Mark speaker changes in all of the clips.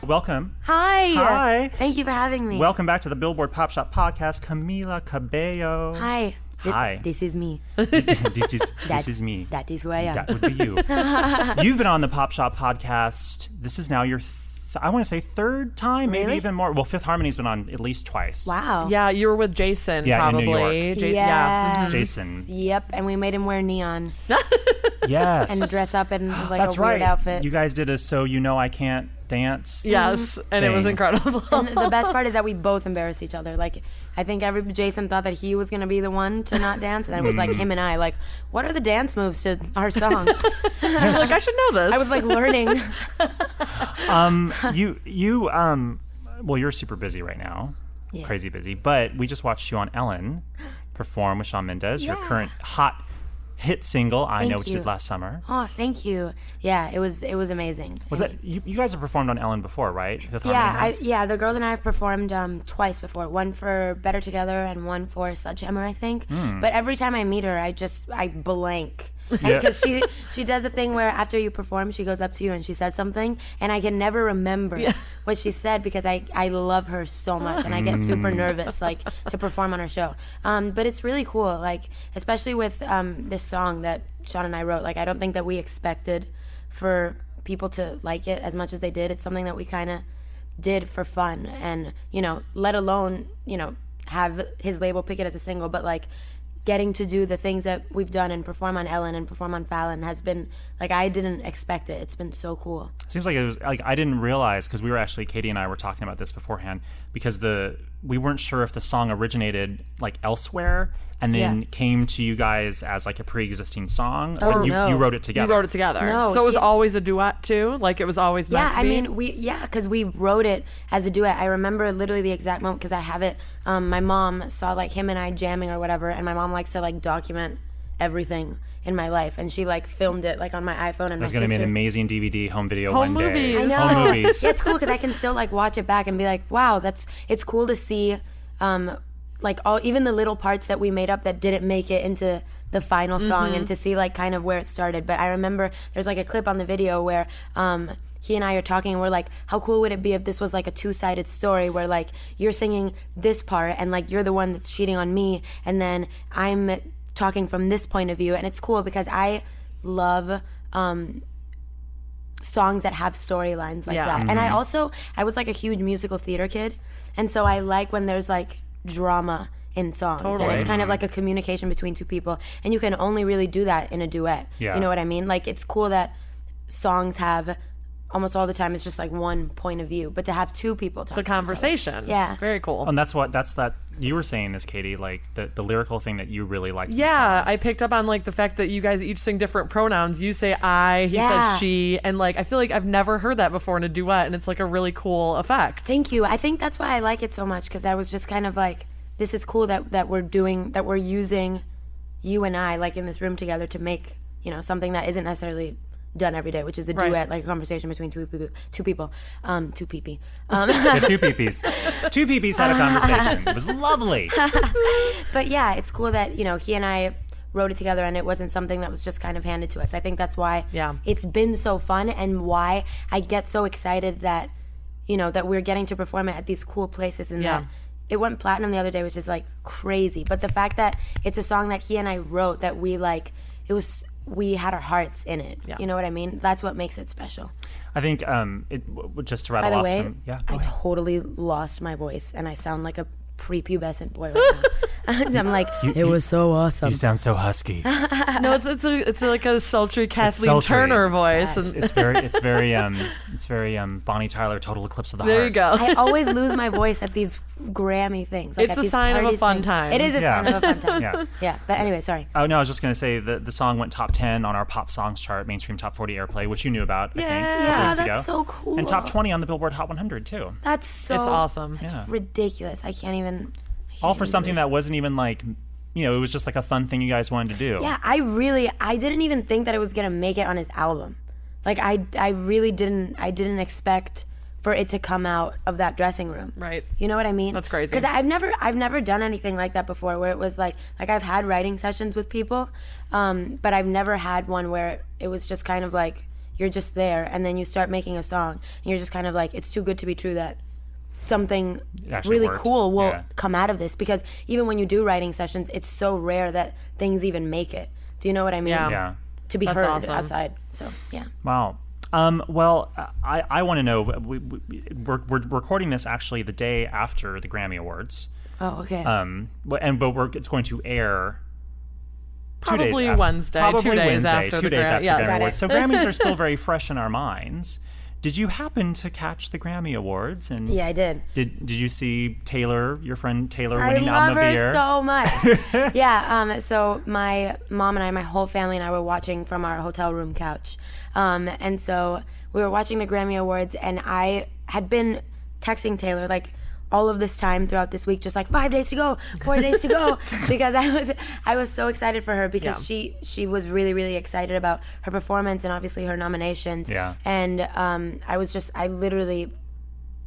Speaker 1: Welcome.
Speaker 2: Hi.
Speaker 1: Hi.
Speaker 2: Thank you for having me.
Speaker 1: Welcome back to the Billboard Pop Shop Podcast. Camila Cabello.
Speaker 2: Hi.
Speaker 1: Hi.
Speaker 2: This is me.
Speaker 1: This is me.
Speaker 2: That is who I am.
Speaker 1: That would be you. You've been on the Pop Shop Podcast. This is now your, I want to say third time, maybe
Speaker 2: Really?
Speaker 1: even more. Well, Fifth Harmony's been on at least twice.
Speaker 2: Wow.
Speaker 3: Yeah, you were with Jason,
Speaker 1: Yeah, in
Speaker 3: probably.
Speaker 1: New York.
Speaker 3: Yeah.
Speaker 1: Jason.
Speaker 2: Yep. And we made him wear neon
Speaker 1: Yes.
Speaker 2: and dress up in like
Speaker 1: That's
Speaker 2: a weird
Speaker 1: right.
Speaker 2: outfit.
Speaker 1: You guys did a So You Know I Can't Dance.
Speaker 3: Yes, and it was
Speaker 1: thing.
Speaker 3: incredible.
Speaker 2: And the best part is that we both embarrassed each other. Like, I think Jason thought that he was going to be the one to not dance, and it was like him and I. Like, what are the dance moves to our song?
Speaker 3: Like, I should know this.
Speaker 2: I was like learning.
Speaker 1: Well, you're super busy right now.
Speaker 2: Yeah.
Speaker 1: Crazy busy. But we just watched you on Ellen perform with Shawn Mendes, your
Speaker 2: Yeah.
Speaker 1: current hot hit single, I Know What You
Speaker 2: you.
Speaker 1: Did Last Summer.
Speaker 2: Oh, thank you. Yeah, it was amazing.
Speaker 1: Was that you guys have performed on Ellen before, right? Fifth Harmony
Speaker 2: Yeah,
Speaker 1: has?
Speaker 2: the girls and I have performed twice before. One for Better Together and one for Sledgehammer, I think. But every time I meet her, I blank. Because she does a thing where after you perform, she goes up to you and she says something, and I can never remember what she said because I love her so much, and I get super nervous like to perform on her show. But it's really cool, like especially with this song that Shawn and I wrote. Like I don't think that we expected for people to like it as much as they did. It's something that we kind of did for fun, and let alone have his label pick it as a single, but like getting to do the things that we've done and perform on Ellen and perform on Fallon has been like, I didn't expect it. It's been so cool.
Speaker 1: It seems like it was like I didn't realize, because we were actually, Katie and I were talking about this beforehand, because we weren't sure if the song originated like elsewhere and then came to you guys as like a pre-existing song.
Speaker 2: Oh,
Speaker 1: but
Speaker 2: no.
Speaker 1: You wrote it together.
Speaker 3: You wrote it together.
Speaker 2: No,
Speaker 3: so it was always a duet, too? Like, it was always meant to be?
Speaker 2: I mean, because we wrote it as a duet. I remember literally the exact moment because I have it. My mom saw like him and I jamming or whatever, and my mom likes to like document everything in my life, and she like filmed it like on my iPhone. And
Speaker 1: There's
Speaker 2: my
Speaker 1: going to be an
Speaker 2: sister-
Speaker 1: amazing DVD home video
Speaker 3: Home
Speaker 1: one day.
Speaker 3: movies.
Speaker 2: I know.
Speaker 1: Home movies.
Speaker 2: Yeah, it's cool because I can still like watch it back and be like, wow, it's cool to see like even the little parts that we made up that didn't make it into the final song, and to see like kind of where it started. But I remember there's like a clip on the video where he and I are talking and we're like, how cool would it be if this was like a two-sided story where like you're singing this part and like you're the one that's cheating on me, and then I'm talking from this point of view. And it's cool because I love songs that have storylines like that. And I was like a huge musical theater kid, and so I like when there's like drama in songs.
Speaker 3: Totally.
Speaker 2: And it's kind of like a communication between two people, and you can only really do that in a duet.
Speaker 1: Yeah.
Speaker 2: You know what I mean? Like it's cool that songs have almost all the time it's just like one point of view, but to have two people talk
Speaker 3: It's a conversation.
Speaker 2: Yeah.
Speaker 3: Very cool.
Speaker 1: And that's that you were saying this, Katie, like the lyrical thing that you really liked.
Speaker 3: Yeah, I picked up on like the fact that you guys each sing different pronouns. You say I, he says she, and like I feel like I've never heard that before in a duet, and it's like a really cool effect.
Speaker 2: Thank you. I think that's why I like it so much, because I was just kind of like, this is cool that we're using you and I like in this room together to make something that isn't necessarily done every day, which is a duet, like a conversation between two people, two pee-pee.
Speaker 1: Yeah, two peepees. Two peepees had a conversation. It was lovely.
Speaker 2: But yeah, it's cool that he and I wrote it together, and it wasn't something that was just kind of handed to us. I think that's why it's been so fun, and why I get so excited that that we're getting to perform it at these cool places, and that it went platinum the other day, which is like crazy. But the fact that it's a song that he and I wrote, that we had our hearts in it. You know what I mean? That's what makes it special.
Speaker 1: I think just to rattle
Speaker 2: By the
Speaker 1: off
Speaker 2: way,
Speaker 1: some. Yeah,
Speaker 2: I totally lost my voice, and I sound like a prepubescent boy right now. I'm like, it was so awesome.
Speaker 1: You sound so husky.
Speaker 3: No, it's like a sultry Kathleen
Speaker 1: sultry.
Speaker 3: Turner voice.
Speaker 1: It's very Bonnie Tyler, Total Eclipse of the Heart.
Speaker 3: There you go.
Speaker 2: I always lose my voice at these Grammy things. Like
Speaker 3: It's
Speaker 2: at
Speaker 3: a
Speaker 2: these
Speaker 3: sign of a
Speaker 2: parties
Speaker 3: fun
Speaker 2: things.
Speaker 3: time.
Speaker 2: It is a sign of a fun time.
Speaker 1: Yeah.
Speaker 2: Yeah. But anyway, sorry.
Speaker 1: Oh no, I was just gonna say the song went top 10 on our pop songs chart, mainstream top 40 airplay, which you knew about. I think, a couple
Speaker 2: Yeah,
Speaker 1: weeks
Speaker 2: that's
Speaker 1: ago.
Speaker 2: so cool.
Speaker 1: And top 20 on the Billboard Hot 100 too.
Speaker 2: That's so.
Speaker 3: It's awesome.
Speaker 2: That's
Speaker 1: Yeah.
Speaker 2: ridiculous. I can't even.
Speaker 1: All for something that wasn't even like, it was just like a fun thing you guys wanted to do.
Speaker 2: Yeah, I didn't even think that it was gonna make it on his album. Like I really didn't. I didn't expect for it to come out of that dressing room.
Speaker 3: Right.
Speaker 2: You know what I mean?
Speaker 3: That's crazy.
Speaker 2: Because I've never done anything like that before, where it was like I've had writing sessions with people, but I've never had one where it was just kind of like you're just there, and then you start making a song, and you're just kind of like, it's too good to be true that something really cool will come out of this. Because even when you do writing sessions, it's so rare that things even make it. Do you know what I mean?
Speaker 1: Yeah.
Speaker 2: To be heard outside. So, yeah.
Speaker 1: Wow. Well, I want to know, we're recording this actually the day after the Grammy Awards.
Speaker 2: Oh, okay.
Speaker 1: It's going to air
Speaker 3: probably Wednesday, 2 days after the
Speaker 1: Grammy Awards. So Grammys are still very fresh in our minds. Did you happen to catch the Grammy Awards? And
Speaker 2: yeah, I did.
Speaker 1: Did you see Taylor, your friend Taylor, winning Album of the Year?
Speaker 2: I love her so much. Yeah. So my mom and I, my whole family and I were watching from our hotel room couch. And so we were watching the Grammy Awards, and I had been texting Taylor like all of this time throughout this week, just like 5 days to go, 4 days to go, because I was so excited for her, because she was really, really excited about her performance and obviously her nominations.
Speaker 1: Yeah.
Speaker 2: And I literally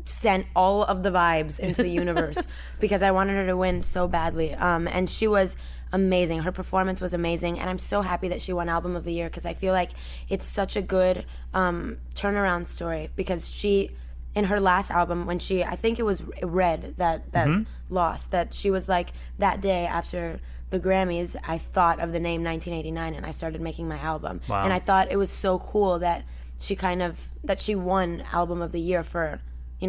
Speaker 2: sent all of the vibes into the universe because I wanted her to win so badly. And she was amazing. Her performance was amazing, and I'm so happy that she won Album of the Year, because I feel like it's such a good turnaround story, because she, in her last album, when I think it was Red that lost, that she was like, that day after the Grammys, I thought of the name 1989 and I started making my album.
Speaker 1: Wow. And
Speaker 2: I thought it was so cool that she won Album of the Year for,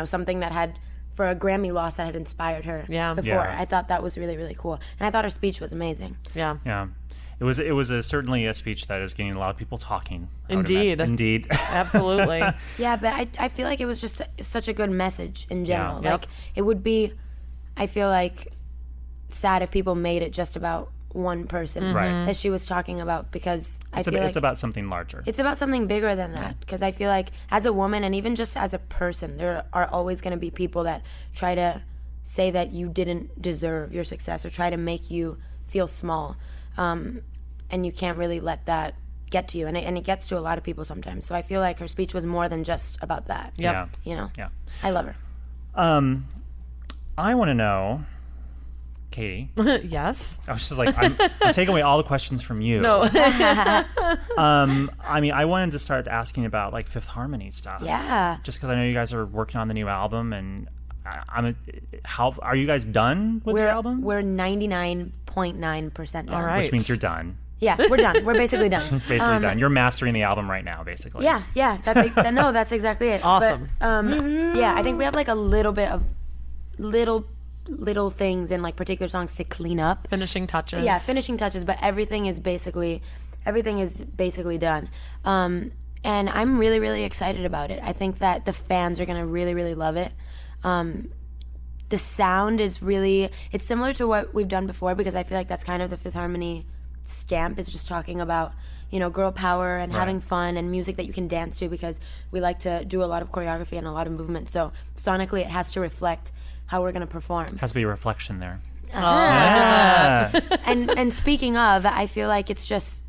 Speaker 2: something that had, for a Grammy loss that had inspired her before.
Speaker 1: Yeah.
Speaker 2: I thought that was really, really cool. And I thought her speech was amazing.
Speaker 1: Yeah. It was certainly a speech that is getting a lot of people talking.
Speaker 3: Indeed. Absolutely.
Speaker 2: Yeah, but I feel like it was just such a good message in general.
Speaker 3: Yeah.
Speaker 2: Like, it would be, I feel like, sad if people made it just about one person that she was talking about, because I feel like
Speaker 1: it's about something larger.
Speaker 2: It's about something bigger than that, because I feel like as a woman, and even just as a person, there are always going to be people that try to say that you didn't deserve your success or try to make you feel small. And you can't really let that get to you. And it gets to a lot of people sometimes. So I feel like her speech was more than just about that.
Speaker 3: Yep.
Speaker 1: Yeah.
Speaker 2: I love her.
Speaker 1: I want to know, Katie.
Speaker 3: Yes?
Speaker 1: I was just like, I'm taking away all the questions from you.
Speaker 3: No.
Speaker 1: I wanted to start asking about like Fifth Harmony stuff.
Speaker 2: Yeah.
Speaker 1: Just because I know you guys are working on the new album, and how are you guys done with the album?
Speaker 2: We're 99.9% done.
Speaker 3: All right.
Speaker 1: Which means you're done.
Speaker 2: Yeah, we're done. We're basically done.
Speaker 1: Basically done. You're mastering the album right now, basically.
Speaker 2: Yeah. That's exactly it.
Speaker 3: Awesome.
Speaker 2: But, yeah, I think we have like a little bit of little things in like particular songs to clean up.
Speaker 3: Finishing touches.
Speaker 2: Yeah, finishing touches. But everything is basically done. And I'm really, really excited about it. I think that the fans are gonna really, really love it. The sound is really, it's similar to what we've done before, because I feel like that's kind of the Fifth Harmony stamp, is just talking about, girl power and having fun and music that you can dance to, because we like to do a lot of choreography and a lot of movement. So sonically it has to reflect how we're going to perform.
Speaker 1: Has to be a reflection there.
Speaker 2: Yeah. And speaking of, I feel like it's just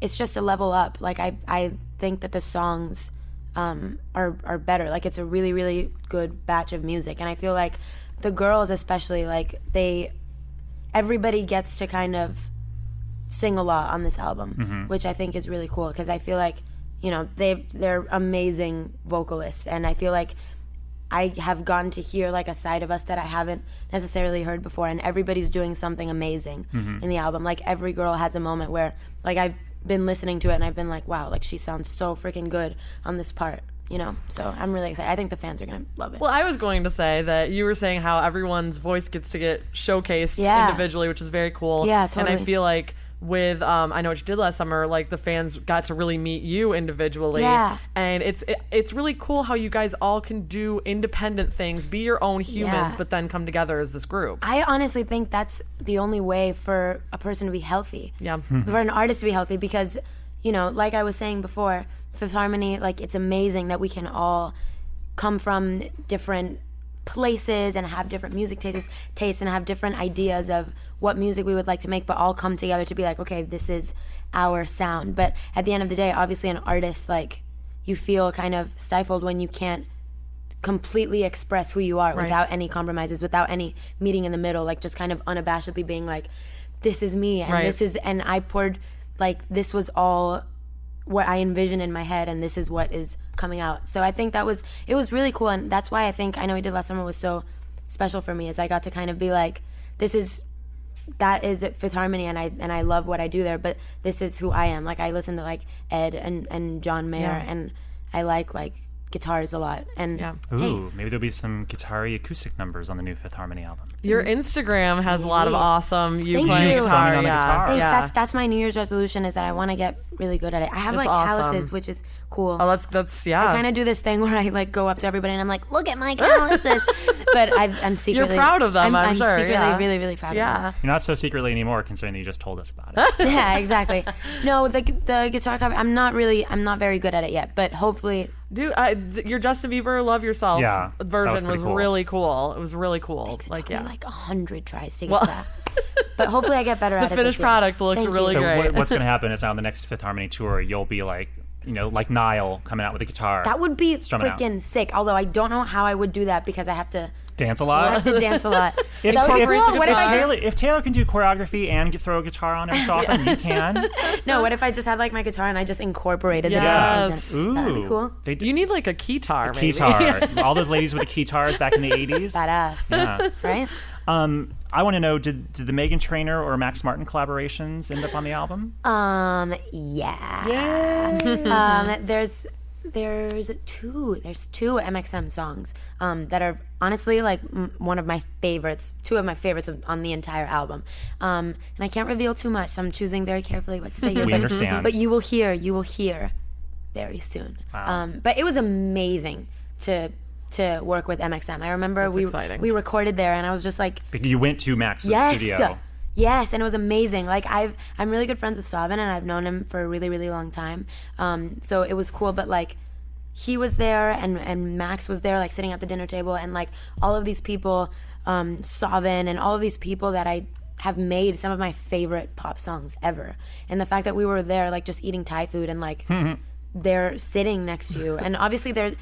Speaker 2: a level up. Like I think that the songs are better. Like, it's a really, really good batch of music. And I feel like the girls especially, like, everybody gets to kind of sing a lot on this album, which I think is really cool, because I feel like, they're amazing vocalists, and I feel like I have gotten to hear like a side of us that I haven't necessarily heard before, and everybody's doing something amazing in the album. Like, every girl has a moment where, like, I've been listening to it and I've been like, wow, like, she sounds so freaking good on this part. So I'm really excited. I think the fans are going to love it.
Speaker 3: Well, I was going to say that you were saying how everyone's voice gets to get showcased individually, which is very cool.
Speaker 2: Yeah, totally.
Speaker 3: And I feel like with I Know What You Did Last Summer, like, the fans got to really meet you individually.
Speaker 2: Yeah.
Speaker 3: And it's really cool how you guys all can do independent things, be your own humans, but then come together as this group.
Speaker 2: I honestly think that's the only way for a person to be healthy.
Speaker 3: Yeah.
Speaker 2: For an artist to be healthy, because, like I was saying before, Fifth Harmony, like, it's amazing that we can all come from different places and have different music tastes and have different ideas of what music we would like to make, but all come together to be like, okay, this is our sound. But at the end of the day, obviously, an artist, like, you feel kind of stifled when you can't completely express who you are without any compromises, without any meeting in the middle, like, just kind of unabashedly being like, this is me, and this is, and I poured, like, this was all what I envision in my head, and this is what is coming out. So I think it was really cool, and that's why I think I Know We Did Last Summer was so special for me, is I got to kind of be like, that is Fifth Harmony, and I love what I do there, but this is who I am. Like, I listen to like Ed and John Mayer, and I like guitars a lot. And
Speaker 1: Ooh, maybe there'll be some guitar-y acoustic numbers on the new Fifth Harmony album.
Speaker 3: Your Instagram has a lot of awesome
Speaker 2: Thank
Speaker 3: playing
Speaker 2: you.
Speaker 3: guitar.
Speaker 1: Strumming on the guitar.
Speaker 2: Thanks. That's my New Year's resolution, is that I want to get really good at it. I have
Speaker 3: That's
Speaker 2: like
Speaker 3: awesome.
Speaker 2: calluses, which is cool.
Speaker 3: Oh, that's
Speaker 2: I kind of do this thing where I like go up to everybody and I'm like, look at my calluses. But I'm secretly...
Speaker 3: You're proud of them, I'm sure.
Speaker 2: secretly really, really proud of them.
Speaker 1: You're not so secretly anymore, considering that you just told us about it.
Speaker 2: Yeah, exactly. No, the guitar cover, I'm not very good at it yet, but hopefully...
Speaker 3: Dude, your Justin Bieber "Love Yourself" version was
Speaker 1: cool.
Speaker 3: really cool. It was really cool.
Speaker 2: Thanks. It took me like 100 tries to get
Speaker 3: Well-
Speaker 2: that. But hopefully I get better at it.
Speaker 3: The finished product looked
Speaker 2: Thank you.
Speaker 3: really
Speaker 1: So
Speaker 3: great.
Speaker 1: what's going to happen is on the next Fifth Harmony tour, you'll be like, like Niall coming out with a guitar.
Speaker 2: That would be
Speaker 1: strumming out.
Speaker 2: freaking sick. Although I don't know how I would do that because I have to
Speaker 1: Dance a
Speaker 2: I
Speaker 1: lot.
Speaker 2: have to dance a lot.
Speaker 1: If,
Speaker 2: That would be
Speaker 1: if-
Speaker 2: cool. What if I
Speaker 1: if Taylor can do choreography and throw a guitar on every so often, you can.
Speaker 2: No, what if I just had like my guitar and I just incorporated the
Speaker 3: Yes.
Speaker 2: dancers in it? That'd be cool.
Speaker 1: They do
Speaker 3: You need like a keytar, maybe.
Speaker 1: keytar. All those ladies with the keytars back in the 80s.
Speaker 2: Badass.
Speaker 1: Yeah.
Speaker 2: Right?
Speaker 1: I want to know, did the Meghan Trainor or Max Martin collaborations end up on the album?
Speaker 2: Yeah.
Speaker 1: Yay!
Speaker 2: There's two MXM songs that are honestly like one of my favorites, two of my favorites on the entire album. And I can't reveal too much, so I'm choosing very carefully what to say here.
Speaker 1: We understand.
Speaker 2: But you will hear very soon.
Speaker 1: Wow.
Speaker 2: But it was amazing to work with MXM. I remember
Speaker 3: exciting.
Speaker 2: we recorded there, and I was just like,
Speaker 1: You went to Max's studio.
Speaker 2: Yes, and it was amazing. Like I'm really good friends with Savin, and I've known him for a really, really long time. So it was cool, but like he was there and Max was there, like sitting at the dinner table, and like all of these people, Savin and all of these people that I have made some of my favorite pop songs ever. And the fact that we were there, like just eating Thai food, and like they're sitting next to you, and obviously the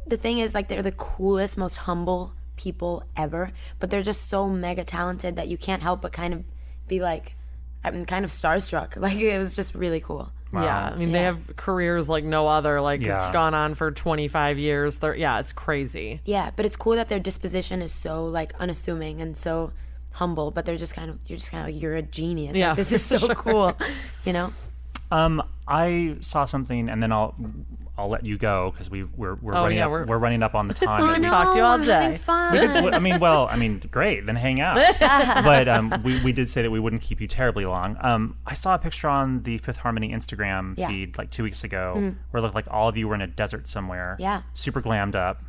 Speaker 2: thing is like they're the coolest, most humble people ever, but they're just so mega talented that you can't help but kind of be like, I'm kind of starstruck. Like it was just really cool.
Speaker 1: Wow.
Speaker 3: Yeah, I mean they have careers like no other. Like
Speaker 1: Yeah.
Speaker 3: it's gone on for 25 years. It's crazy.
Speaker 2: Yeah, but it's cool that their disposition is so like unassuming and so humble, but you're just kind of like, you're a genius.
Speaker 3: Yeah,
Speaker 2: Like, this is so cool, you know?
Speaker 1: I saw something, and then I'll let you go because we're running up on the time.
Speaker 3: We talked to you all
Speaker 2: I'm having
Speaker 3: day.
Speaker 2: fun.
Speaker 1: I mean, great. Then hang out. But we did say that we wouldn't keep you terribly long. I saw a picture on the Fifth Harmony Instagram feed like 2 weeks ago where it looked like all of you were in a desert somewhere.
Speaker 2: Yeah.
Speaker 1: Super glammed up.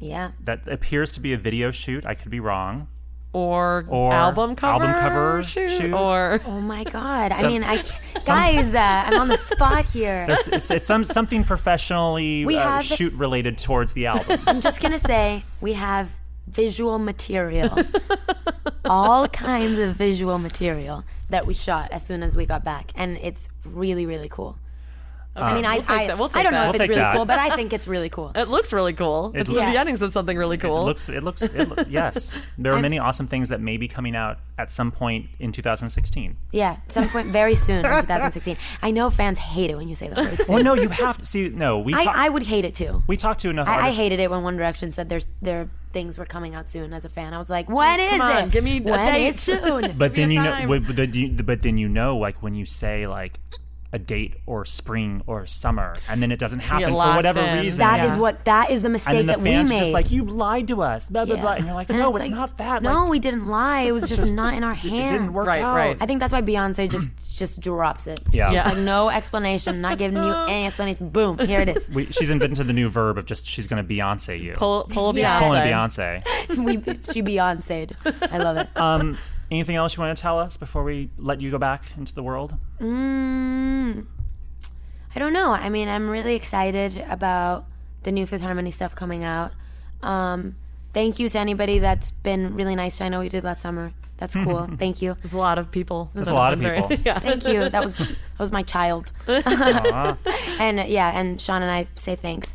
Speaker 2: Yeah.
Speaker 1: That appears to be a video shoot. I could be wrong.
Speaker 3: Or
Speaker 1: album
Speaker 3: album
Speaker 1: cover
Speaker 3: shoot.
Speaker 1: shoot.
Speaker 3: Or
Speaker 2: Oh my God. I mean, guys, I'm on the spot here.
Speaker 1: It's something professionally
Speaker 2: We have-
Speaker 1: shoot related towards the album.
Speaker 2: I'm just going to say we have visual material. All kinds of visual material that we shot as soon as we got back. And it's really, really cool. I mean,
Speaker 3: We'll take that. We'll
Speaker 2: I
Speaker 3: take
Speaker 2: don't know
Speaker 3: that.
Speaker 2: if
Speaker 1: We'll
Speaker 2: it's
Speaker 1: take
Speaker 2: really
Speaker 1: that.
Speaker 2: cool, but I think it's really cool.
Speaker 3: it looks really cool. It's the
Speaker 2: Yeah.
Speaker 3: beginnings of something really cool.
Speaker 1: Yes. There are many awesome things that may be coming out at some point in 2016.
Speaker 2: Yeah, some point very soon in 2016. I know fans hate it when you say the word soon.
Speaker 1: Well, no, you have to see. No,
Speaker 2: I would hate it too.
Speaker 1: we talked to enough
Speaker 2: I
Speaker 1: artists.
Speaker 2: hated it when One Direction said their things were coming out soon. As a fan, I was like, when is
Speaker 3: Come on,
Speaker 2: it?
Speaker 3: give me a
Speaker 2: when
Speaker 3: date.
Speaker 2: is soon?
Speaker 1: But then
Speaker 3: me
Speaker 1: you
Speaker 3: a
Speaker 1: know,
Speaker 3: time.
Speaker 1: but then you know, like when you say like a date or spring or summer, and then it doesn't happen for
Speaker 3: locked
Speaker 1: whatever
Speaker 3: in.
Speaker 1: reason.
Speaker 2: That
Speaker 3: Yeah.
Speaker 2: is that is the
Speaker 1: and
Speaker 2: mistake
Speaker 1: then the
Speaker 2: that we
Speaker 1: fans
Speaker 2: made.
Speaker 1: are just like, you lied to us, blah blah
Speaker 2: Yeah.
Speaker 1: blah, and you're like,
Speaker 2: And
Speaker 1: no,
Speaker 2: it's
Speaker 1: it's
Speaker 2: like,
Speaker 1: not that.
Speaker 2: No,
Speaker 1: Like,
Speaker 2: we didn't lie. It was just not in our
Speaker 1: it
Speaker 2: hands.
Speaker 1: didn't work
Speaker 3: Right,
Speaker 1: out.
Speaker 3: right.
Speaker 2: I think that's why Beyonce just drops it.
Speaker 1: Yeah.
Speaker 2: She's
Speaker 1: Yeah.
Speaker 2: like, no explanation, not giving you any explanation. Boom, here it is.
Speaker 1: She's invented the new verb of just she's going to Beyonce you.
Speaker 3: pull a
Speaker 2: Yeah.
Speaker 3: Beyonce.
Speaker 1: Pulling a Beyonce.
Speaker 2: She Beyonce'd. I love it.
Speaker 1: Anything else you want to tell us before we let you go back into the world?
Speaker 2: I don't know. I mean, I'm really excited about the new Fifth Harmony stuff coming out. Thank you to anybody that's been really nice. I know we did last summer. That's cool. Thank you.
Speaker 3: There's a lot of people.
Speaker 1: There's a lot of people.
Speaker 3: Yeah.
Speaker 2: Thank you. That was my child.
Speaker 1: Aw.
Speaker 2: And Sean and I say thanks.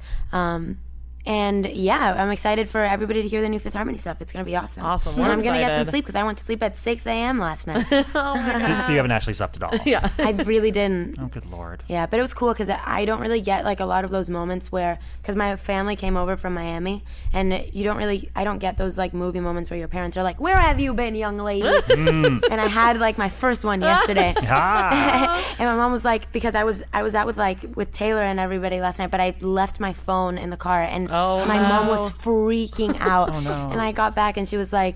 Speaker 2: And yeah, I'm excited for everybody to hear the new Fifth Harmony stuff. It's going to be awesome.
Speaker 3: Awesome.
Speaker 2: And
Speaker 3: We're
Speaker 2: I'm going to get some
Speaker 3: excited.
Speaker 2: sleep because I went to sleep at 6 a.m. last night.
Speaker 1: So you haven't actually slept at all.
Speaker 3: Yeah.
Speaker 2: I really didn't.
Speaker 1: Oh, good Lord.
Speaker 2: Yeah, but it was cool because I don't really get like a lot of those moments where, because my family came over from Miami, and I don't get those like movie moments where your parents are like, "Where have you been, young lady?" And I had like my first one yesterday. And my mom was like, because I was out with Taylor and everybody last night, but I left my phone in the car, and my mom was freaking out.
Speaker 1: Oh, no.
Speaker 2: And I got back and she was like,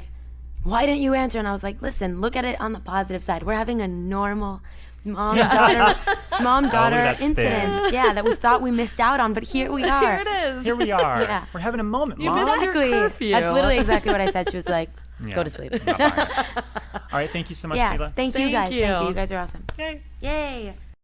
Speaker 2: "Why didn't you answer?" And I was like, "Listen, look at it on the positive side. We're having a normal mom-daughter
Speaker 1: that spin.
Speaker 2: incident. Yeah, that we thought we missed out on, but here we are."
Speaker 3: Here it is.
Speaker 1: Here we are.
Speaker 2: Yeah.
Speaker 1: We're having a moment,
Speaker 3: You
Speaker 1: Mom.
Speaker 3: missed your curfew.
Speaker 2: That's literally exactly what I said. She was like,
Speaker 1: Yeah.
Speaker 2: "Go to sleep."
Speaker 1: Not mine. All right, thank you so much,
Speaker 2: Yeah,
Speaker 1: Camila.
Speaker 2: thank you
Speaker 3: Thank
Speaker 2: guys.
Speaker 3: you.
Speaker 2: Thank you. You guys are awesome.
Speaker 1: Yay.
Speaker 2: Yay.